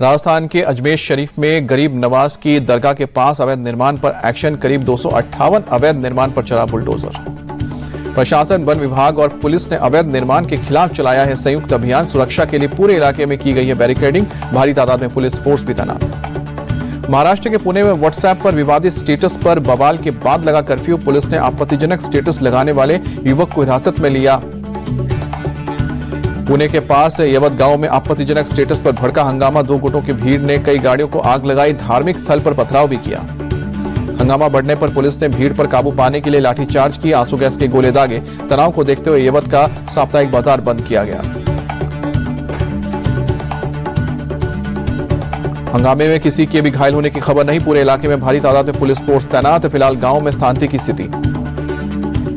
राजस्थान के अजमेर शरीफ में गरीब नवाज की दरगाह के पास अवैध निर्माण पर एक्शन। करीब 258 अवैध निर्माण पर चला बुलडोजर। प्रशासन, वन विभाग और पुलिस ने अवैध निर्माण के खिलाफ चलाया है संयुक्त अभियान। सुरक्षा के लिए पूरे इलाके में की गई है बैरिकेडिंग। भारी तादाद में पुलिस फोर्स भी तैनात। महाराष्ट्र के पुणे में व्हाट्सएप पर विवादित स्टेटस पर बवाल के बाद लगा कर्फ्यू। पुलिस ने आपत्तिजनक स्टेटस लगाने वाले युवक को हिरासत में लिया। पुणे के पास यवत गांव में आपत्तिजनक स्टेटस पर भड़का हंगामा। 2 गुटों की भीड़ ने कई गाड़ियों को आग लगाई। धार्मिक स्थल पर पथराव भी किया। हंगामा बढ़ने पर पुलिस ने भीड़ पर काबू पाने के लिए लाठीचार्ज की। आंसू गैस के गोले दागे। तनाव को देखते हुए यवत का साप्ताहिक बाजार बंद किया गया। हंगामे में किसी के भी घायल होने की खबर नहीं। पूरे इलाके में भारी तादाद में पुलिस फोर्स तैनात। फिलहाल गांव में शांति की स्थिति।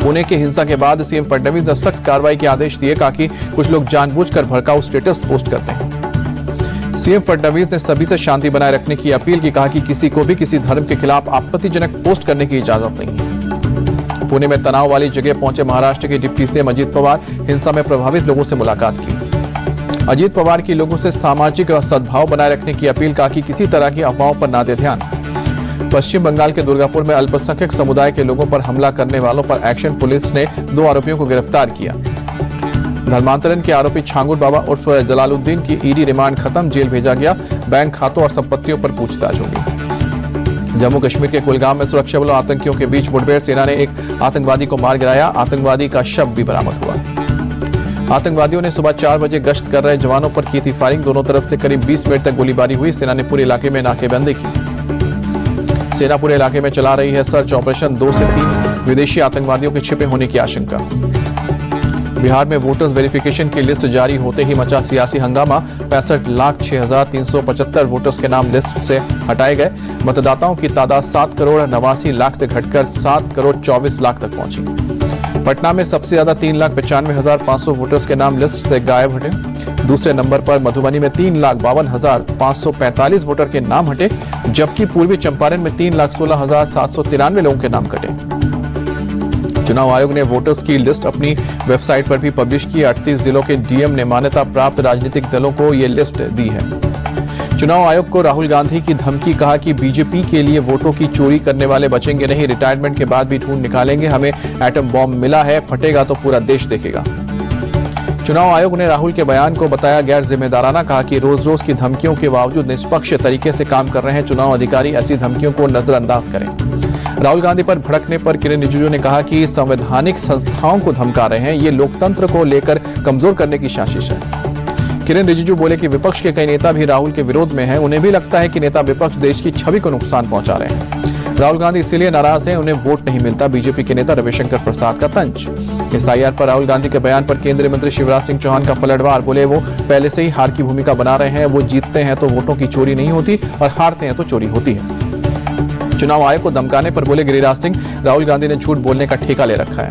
पुणे की हिंसा के बाद सीएम फडणवीस ने सख्त कार्रवाई के आदेश दिए। कहा कि कुछ लोग जानबूझकर भड़काऊ स्टेटस पोस्ट करते हैं। सीएम फडणवीस ने सभी से शांति बनाए रखने की अपील की। कहा कि किसी को भी किसी धर्म के खिलाफ आपत्तिजनक पोस्ट करने की इजाजत नहीं है। पुणे में तनाव वाली जगह पहुंचे महाराष्ट्र के डिप्टी सीएम अजीत पवार। हिंसा में प्रभावित लोगों से मुलाकात की। अजीत पवार की लोगों से सामाजिक सद्भाव बनाए रखने की अपील। कहा कि किसी तरह की अफवाहों पर ना दे ध्यान। पश्चिम बंगाल के दुर्गापुर में अल्पसंख्यक समुदाय के लोगों पर हमला करने वालों पर एक्शन। पुलिस ने 2 आरोपियों को गिरफ्तार किया। धर्मांतरण के आरोपी छांगुर बाबा उर्फ जलालुद्दीन की ईडी रिमांड खत्म। जेल भेजा गया। बैंक खातों और संपत्तियों पर पूछताछ होगी। जम्मू कश्मीर के कुलगाम में सुरक्षा बलों आतंकियों के बीच मुठभेड़। सेना ने एक आतंकवादी को मार गिराया। आतंकवादी का शव भी बरामद हुआ। आतंकवादियों ने सुबह 4 बजे गश्त कर रहे जवानों पर की थी फायरिंग। दोनों तरफ से करीब 20 मिनट तक गोलीबारी हुई। सेना ने पूरे इलाके में नाकेबंदी की। सेना पूरे इलाके में चला रही है सर्च ऑपरेशन। 2 से 3 विदेशी आतंकवादियों के छिपे होने की आशंका। बिहार में वोटर्स वेरिफिकेशन की लिस्ट जारी होते ही मचा सियासी हंगामा। 65,06,375 वोटर्स के नाम लिस्ट से हटाए गए। मतदाताओं की तादाद 7,89,00,000 से घटकर 7,24,00,000 तक पहुंची। पटना में सबसे ज्यादा 3,95,500 वोटर्स के नाम लिस्ट से गायब हटे। दूसरे नंबर पर मधुबनी में 3,52,545 वोटर के नाम हटे, जबकि पूर्वी चंपारण में 3,16,793 लोगों के नाम कटे। चुनाव आयोग ने वोटर्स की लिस्ट अपनी वेबसाइट पर भी पब्लिश की। 38 जिलों के डीएम ने मान्यता प्राप्त राजनीतिक दलों को ये लिस्ट दी है। चुनाव आयोग को राहुल गांधी की धमकी। कहा कि बीजेपी के लिए वोटों की चोरी करने वाले बचेंगे नहीं। रिटायरमेंट के बाद भी ढूंढ निकालेंगे। हमें एटम बॉम्ब मिला है, फटेगा तो पूरा देश देखेगा। चुनाव आयोग ने राहुल के बयान को बताया गैर जिम्मेदाराना। कहा कि रोज रोज की धमकियों के बावजूद निष्पक्ष तरीके से काम कर रहे हैं चुनाव अधिकारी। ऐसी धमकियों को नजरअंदाज करें। राहुल गांधी पर भड़कने पर किरेन रिजिजू ने कहा कि संवैधानिक संस्थाओं को धमका रहे हैं। ये लोकतंत्र को लेकर कमजोर करने की साजिश है। किरेन रिजिजू बोले कि विपक्ष के कई नेता भी राहुल के विरोध में हैं। उन्हें भी लगता है कि नेता विपक्ष देश की छवि को नुकसान पहुंचा रहे हैं। राहुल गांधी इसीलिए नाराज हैं, उन्हें वोट नहीं मिलता। बीजेपी के नेता रविशंकर प्रसाद का तंज। एसआईआर पर राहुल गांधी के बयान पर केंद्रीय मंत्री शिवराज सिंह चौहान का पलटवार। बोले वो पहले से ही हार की भूमिका बना रहे हैं। वो जीतते हैं तो वोटों की चोरी नहीं होती और हारते हैं तो चोरी होती है। चुनाव आयोग को धमकाने पर बोले गिरिराज सिंह, राहुल गांधी ने झूठ बोलने का ठेका ले रखा है।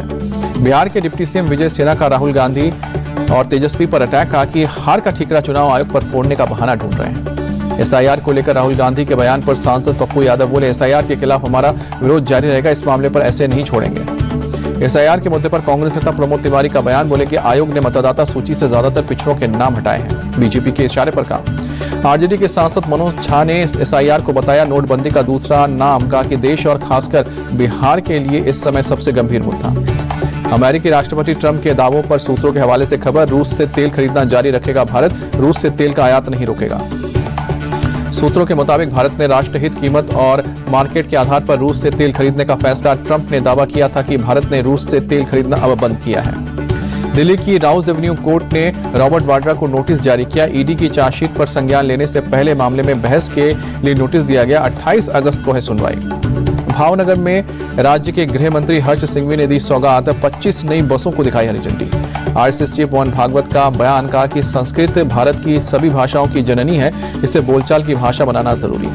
बिहार के डिप्टी सीएम विजय सिन्हा का राहुल गांधी और तेजस्वी पर अटैक। कहा कि हार का ठिकरा चुनाव आयोग पर फोड़ने का बहाना ढूंढ रहे हैं। एसआईआर को लेकर राहुल गांधी के बयान पर सांसद पप्पू यादव बोले एसआईआर के खिलाफ हमारा विरोध जारी रहेगा। इस मामले पर ऐसे नहीं छोड़ेंगे। एसआईआर के मुद्दे पर कांग्रेस नेता प्रमोद तिवारी का बयान। बोले कि आयोग ने मतदाता सूची से ज्यादातर पिछड़ों के नाम हटाए हैं। बीजेपी के इशारे पर काम। आरजेडी के सांसद मनोज झा ने एसआईआर को बताया नोटबंदी का दूसरा नाम। कहा कि देश और खासकर बिहार के लिए इस समय सबसे गंभीर मुद्दा। अमेरिकी राष्ट्रपति ट्रंप के दावों पर सूत्रों के हवाले से खबर। रूस से तेल खरीदना जारी रखेगा भारत। रूस से तेल का आयात नहीं रोकेगा। सूत्रों के मुताबिक भारत ने राष्ट्रहित कीमत और मार्केट के आधार पर रूस से तेल खरीदने का फैसला। ट्रंप ने दावा किया था कि भारत ने रूस से तेल खरीदना अब बंद किया है। दिल्ली की राउज एवेन्यू कोर्ट ने रॉबर्ट वाड्रा को नोटिस जारी किया। ईडी की चार्जशीट पर संज्ञान लेने से पहले मामले में बहस के लिए नोटिस दिया गया। 28 अगस्त को है सुनवाई। भावनगर में राज्य के गृह मंत्री हर्ष सिंघवी ने दी सौगात। 25 नई बसों को दिखाई हरी झंडी। आरएसएस चीफ मोहन भागवत का बयान। कहा कि संस्कृत भारत की सभी भाषाओं की जननी है, इसे बोलचाल की भाषा बनाना जरूरी है।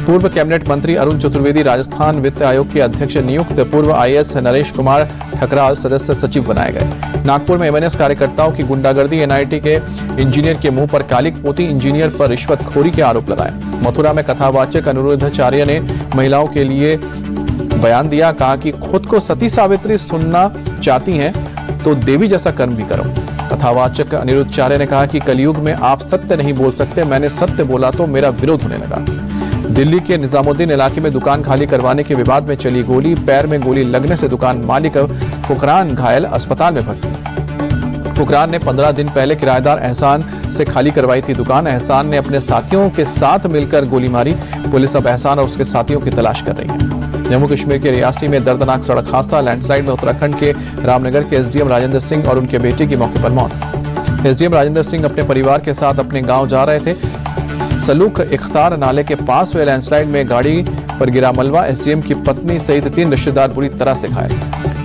पूर्व कैबिनेट मंत्री अरुण चतुर्वेदी राजस्थान वित्त आयोग के अध्यक्ष नियुक्त। पूर्व आईएएस नरेश कुमार ठकराल सदस्य सचिव बनाए गए। नागपुर में एमएनएस कार्यकर्ताओं की गुंडागर्दी। एनआईटी के इंजीनियर के मुंह पर कालिक पोती। इंजीनियर पर रिश्वतखोरी के आरोप लगाए। मथुरा में कथावाचक अनिरुद्धाचार्य ने महिलाओं के लिए बयान दिया। कहा कि खुद को सती सावित्री सुनना चाहती हैं तो देवी जैसा कर्म भी करो। कथावाचक अनिरुद्ध चार्य ने कहा कि कलयुग में आप सत्य नहीं बोल सकते, मैंने सत्य बोला तो मेरा विरोध होने लगा। दिल्ली के निजामुद्दीन इलाके में दुकान खाली करवाने के विवाद में चली गोली, पैर में गोली लगने से दुकान मालिक फुकरान घायल, अस्पताल में भर्ती। फुकरान ने 15 दिन पहले किराएदार एहसान से खाली करवाई थी दुकान। एहसान ने अपने साथियों के साथ मिलकर गोली मारी। पुलिस अब एहसान और उसके साथियों की तलाश कर रही है। जम्मू कश्मीर के रियासी में दर्दनाक सड़क हादसा, लैंडस्लाइड में उत्तराखंड के रामनगर के एसडीएम राजेंद्र सिंह और उनके बेटे की मौके पर मौत। एसडीएम राजेंद्र सिंह अपने परिवार के साथ अपने गांव जा रहे थे। सलूक इख्तार नाले के पास हुए लैंडस्लाइड में गाड़ी पर गिरा मलबा। एसडीएम की पत्नी सहित 3 रिश्तेदार बुरी तरह से घायल।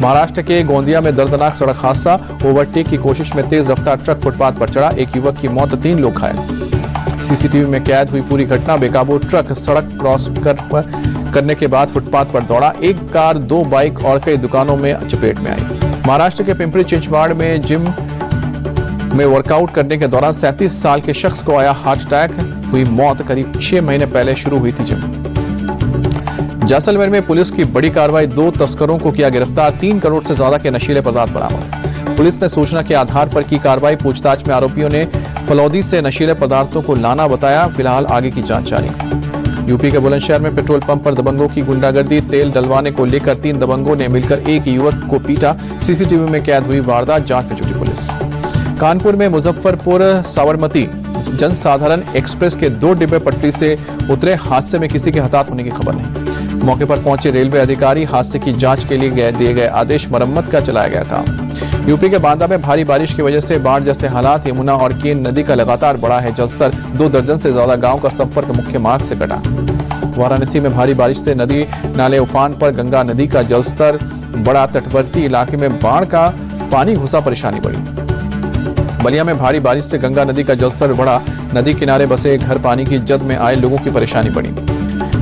महाराष्ट्र के गोंदिया में दर्दनाक सड़क हादसा, ओवरटेक की कोशिश में तेज रफ्तार ट्रक फुटपाथ पर चढ़ा, एक युवक की मौत, 3 लोग घायल। सीसीटीवी में कैद हुई पूरी घटना। बेकाबू ट्रक सड़क क्रॉस करने के बाद फुटपाथ पर दौड़ा। एक कार, 2 बाइक और कई दुकानों में चपेट में आई। महाराष्ट्र के पिंपरी चिंचवाड़ में जिम में वर्कआउट करने के दौरान 37 साल के शख्स को आया हार्ट अटैक, हुई मौत। करीब 6 महीने पहले शुरू हुई थी जिम। जैसलमेर में पुलिस की बड़ी कार्रवाई, 2 तस्करों को किया गिरफ्तार, 3 करोड़ से ज्यादा के नशीले पदार्थ बरामद। पुलिस ने सूचना के आधार पर की कार्रवाई। पूछताछ में आरोपियों ने फलौदी से नशीले पदार्थों को लाना बताया। फिलहाल आगे की जांच जारी। यूपी के बुलंदशहर में पेट्रोल पंप पर दबंगों की गुंडागर्दी, तेल डलवाने को लेकर 3 दबंगों ने मिलकर एक युवक को पीटा। सीसीटीवी में कैद हुई वारदात, जांच में जुटी पुलिस। कानपुर में मुजफ्फरपुर साबरमती जनसाधारण एक्सप्रेस के 2 डिब्बे पटरी से उतरे, हादसे में किसी के हताहत होने की खबर नहीं। मौके पर पहुंचे रेलवे अधिकारी, हादसे की जांच के लिए दिए गए आदेश, मरम्मत का चलाया गया काम। यूपी के बांदा में भारी बारिश की वजह से बाढ़ जैसे हालात। यमुना और केन नदी का लगातार बढ़ा है जलस्तर, 2 दर्जन से ज्यादा गांव का संपर्क मुख्य मार्ग से कटा। वाराणसी में भारी बारिश से नदी नाले उफान पर, गंगा नदी का जलस्तर बढ़ा, तटवर्ती इलाके में बाढ़ का पानी घुसा, परेशानी बढ़ी। बलिया में भारी बारिश से गंगा नदी का जलस्तर बढ़ा, नदी किनारे बसे घर पानी की जद में आए, लोगों की परेशानी बढ़ी।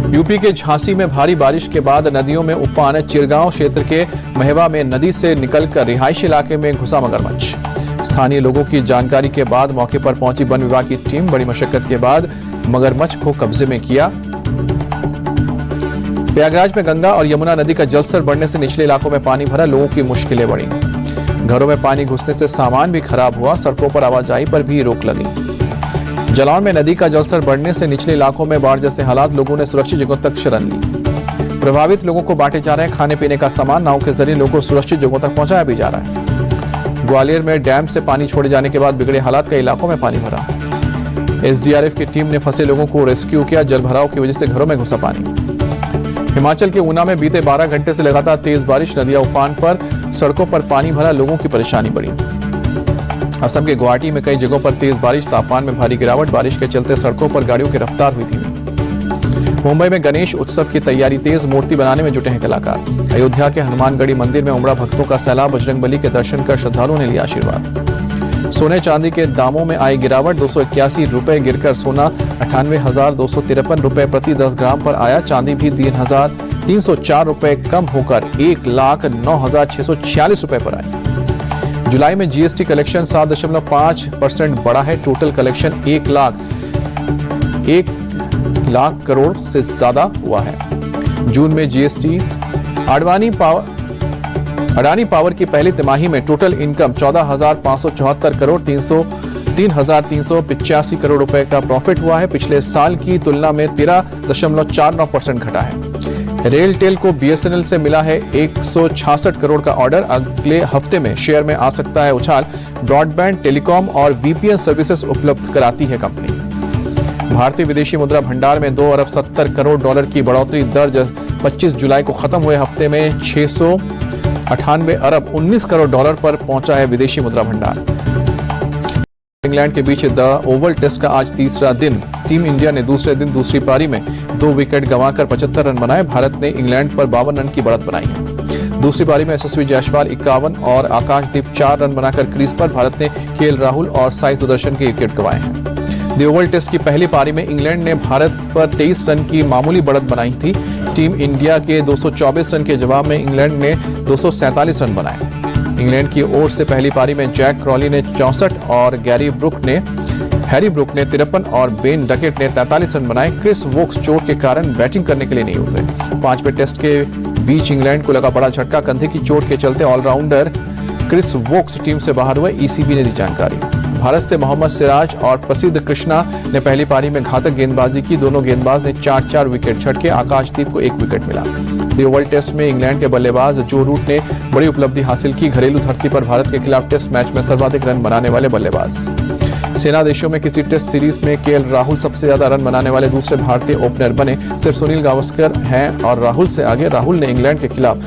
यूपी के झांसी में भारी बारिश के बाद नदियों में उफान। चिरगांव क्षेत्र के महवा में नदी से निकलकर रिहायशी इलाके में घुसा मगरमच्छ। स्थानीय लोगों की जानकारी के बाद मौके पर पहुंची वन विभाग की टीम, बड़ी मशक्कत के बाद मगरमच्छ को कब्जे में किया। प्रयागराज में गंगा और यमुना नदी का जलस्तर बढ़ने से निचले इलाकों में पानी भरा, लोगों की मुश्किलें बढ़ी। घरों में पानी घुसने से सामान भी खराब हुआ, सड़कों पर आवाजाही पर भी रोक लगी। जालौन में नदी का जलस्तर बढ़ने से निचले इलाकों में बाढ़ जैसे हालात, लोगों ने सुरक्षित जगहों तक शरण ली। प्रभावित लोगों को बांटे जा रहे हैं खाने पीने का सामान, नाव के जरिए लोगों को सुरक्षित जगहों तक पहुंचाया भी जा रहा है। ग्वालियर में डैम से पानी छोड़े जाने के बाद बिगड़े हालात, कई इलाकों में पानी भरा। एसडीआरएफ की टीम ने फंसे लोगों को रेस्क्यू किया, जलभराव की वजह से घरों में घुसा पानी। हिमाचल के ऊना में बीते 12 घंटे से लगातार तेज बारिश, नदियां उफान पर, सड़कों पर पानी भरा, लोगों की परेशानी बढ़ी। असम के गुवाहाटी में कई जगहों पर तेज बारिश, तापमान में भारी गिरावट, बारिश के चलते सड़कों पर गाड़ियों की रफ्तार हुई धीमी। मुंबई में गणेश उत्सव की तैयारी तेज, मूर्ति बनाने में जुटे हैं कलाकार। अयोध्या के हनुमानगढ़ी मंदिर में उमड़ा भक्तों का सैलाब, बजरंगबली के दर्शन कर श्रद्धालुओं ने लिया आशीर्वाद। सोने चांदी के दामों में आई गिरावट, 281 रुपए गिरकर सोना 98,253 रुपए प्रति 10 ग्राम पर आया। चांदी भी 3,304 रुपए कम होकर 1,09,646 रुपए पर आई। जुलाई में जीएसटी कलेक्शन 7.5% बढ़ा है। टोटल कलेक्शन 1 लाख करोड़ से ज्यादा हुआ है। जून में जीएसटी अडानी पावर की पहली तिमाही में टोटल इनकम 14,574 करोड़ 3,385 करोड़ रुपए का प्रॉफिट हुआ है। पिछले साल की तुलना में 13.49% घटा है। रेल टेल को बीएसएनएल से मिला है 166 करोड़ का ऑर्डर, अगले हफ्ते में शेयर में आ सकता है उछाल। ब्रॉडबैंड, टेलीकॉम और वीपीएन सर्विसेज उपलब्ध कराती है कंपनी। भारतीय विदेशी मुद्रा भंडार में 2 अरब 70 करोड़ डॉलर की बढ़ोतरी दर्ज। 25 जुलाई को खत्म हुए हफ्ते में 698 अरब 19 करोड़ डॉलर पर पहुंचा है विदेशी मुद्रा भंडार। इंग्लैंड के बीच द ओवल टेस्ट का आज तीसरा दिन। टीम इंडिया ने दूसरे दिन दूसरी पारी में 2 विकेट गंवाकर 75 रन बनाए। भारत ने इंग्लैंड पर 52 रन की बढ़त बनाई है। दूसरी पारी में यशस्वी जायसवाल 51 और आकाशदीप 4 रन बनाकर क्रीज पर। भारत ने केएल राहुल और साई सुदर्शन के विकेट गंवाए हैं। द ओवल टेस्ट की पहली पारी में इंग्लैंड ने भारत पर 23 रन की मामूली बढ़त बनाई थी। टीम इंडिया के 224 रन के जवाब में इंग्लैंड ने 247 रन बनाए। इंग्लैंड की ओर से पहली पारी में जैक क्रॉली ने 64 और हैरी ब्रुक ने 53 और बेन डकेट ने 43 रन बनाए। क्रिस वोक्स चोट के कारण बैटिंग करने के लिए नहीं उतरे। 5वें टेस्ट के बीच इंग्लैंड को लगा बड़ा झटका। कंधे की चोट के चलते ऑलराउंडर क्रिस वोक्स टीम से बाहर हुए, ईसीबी ने दी जानकारी। भारत से मोहम्मद सिराज और प्रसिद्ध कृष्णा ने पहली पारी में घातक गेंदबाजी की। दोनों गेंदबाज ने 4-4 विकेट झटके। आकाशदीप को 1 विकेट मिला। ओवल टेस्ट में इंग्लैंड के बल्लेबाज जो रूट ने बड़ी उपलब्धि हासिल की। घरेलू धरती पर भारत के खिलाफ टेस्ट मैच में सर्वाधिक रन बनाने वाले बल्लेबाज। सेना देशों में किसी टेस्ट सीरीज में केएल राहुल सबसे ज्यादा रन बनाने वाले दूसरे भारतीय ओपनर बने। सिर्फ सुनील गावस्कर हैं और राहुल से आगे। राहुल ने इंग्लैंड के खिलाफ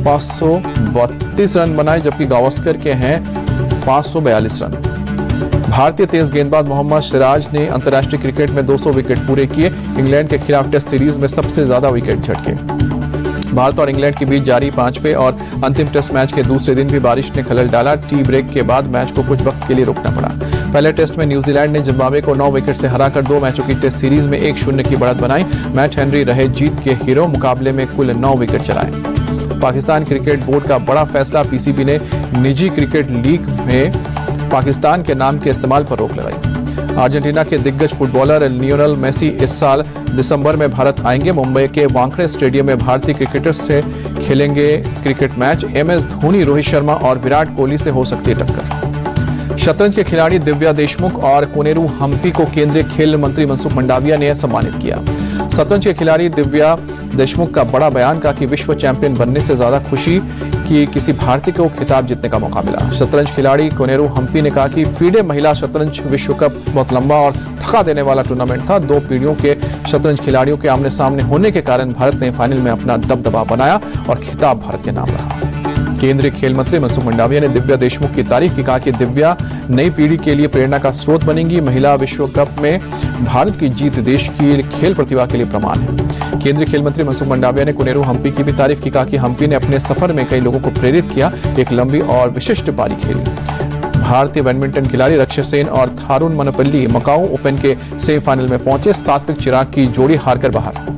532 रन बनाए, जबकि गावस्कर के हैं 542 रन। भारतीय तेज गेंदबाज मोहम्मद सिराज ने अंतर्राष्ट्रीय क्रिकेट में 200 विकेट पूरे किए। इंग्लैंड के खिलाफ टेस्ट सीरीज में सबसे ज्यादा विकेट झटके। भारत और इंग्लैंड के बीच जारी 5वें और अंतिम टेस्ट मैच के दूसरे दिन भी बारिश ने खलल डाला। टी ब्रेक के बाद मैच को कुछ वक्त के लिए रोकना पड़ा। पहले टेस्ट में न्यूजीलैंड ने जिम्बाब्वे को 9 विकेट से हराकर 2 मैचों की टेस्ट सीरीज में 1-0 की बढ़त बनाई। मैट हेनरी रहे जीत के हीरो। मुकाबले में कुल 9 विकेट चलाए। पाकिस्तान क्रिकेट बोर्ड का बड़ा फैसला। पीसीबी ने निजी क्रिकेट लीग में पाकिस्तान के नाम के इस्तेमाल पर रोक लगाई। अर्जेंटीना के दिग्गज फुटबॉलर लियोनेल मेसी इस साल दिसंबर में भारत आएंगे। मुंबई के वानखेड़े स्टेडियम में भारतीय क्रिकेटर्स से खेलेंगे cricket match. MS Dhoni, Rohit Sharma और विराट कोहली से हो सकती है टक्कर। शतरंज के खिलाड़ी दिव्या देशमुख और कोनेरू हम्पी को केंद्रीय खेल मंत्री मनसुख मंडाविया ने सम्मानित किया। शतरंज के खिलाड़ी दिव्या देशमुख का बड़ा बयान का कि विश्व चैंपियन बनने से ज्यादा खुशी कि किसी भारतीय को खिताब जीतने का मौका मिला। शतरंज खिलाड़ी कोनेरू हम्पी ने कहा कि फीडे महिला शतरंज विश्व कप बहुत लंबा और थका देने वाला टूर्नामेंट था। 2 पीढ़ियों के शतरंज खिलाड़ियों के आमने सामने होने के कारण भारत ने फाइनल में अपना दबदबा बनाया और खिताब भारत के नाम रहा। केंद्रीय खेल मंत्री मनसुख मंडाविया ने दिव्या देशमुख की तारीफ की। कहा कि दिव्या नई पीढ़ी के लिए प्रेरणा का स्रोत बनेंगी। महिला विश्व कप में भारत की जीत देश की खेल प्रतिभा के लिए प्रमाण है। केंद्रीय खेल मंत्री मनसुख मंडाविया ने कोनेरू हम्पी की भी तारीफ की। कहा कि हम्पी ने अपने सफर में कई लोगों को प्रेरित किया। एक लंबी और विशिष्ट पारी खेली। भारतीय बैडमिंटन खिलाड़ी लक्ष्य सेन और थारुण मनपल्ली मकाऊ ओपन के सेमीफाइनल में पहुंचे। सात्विक चिराग की जोड़ी हारकर बाहर।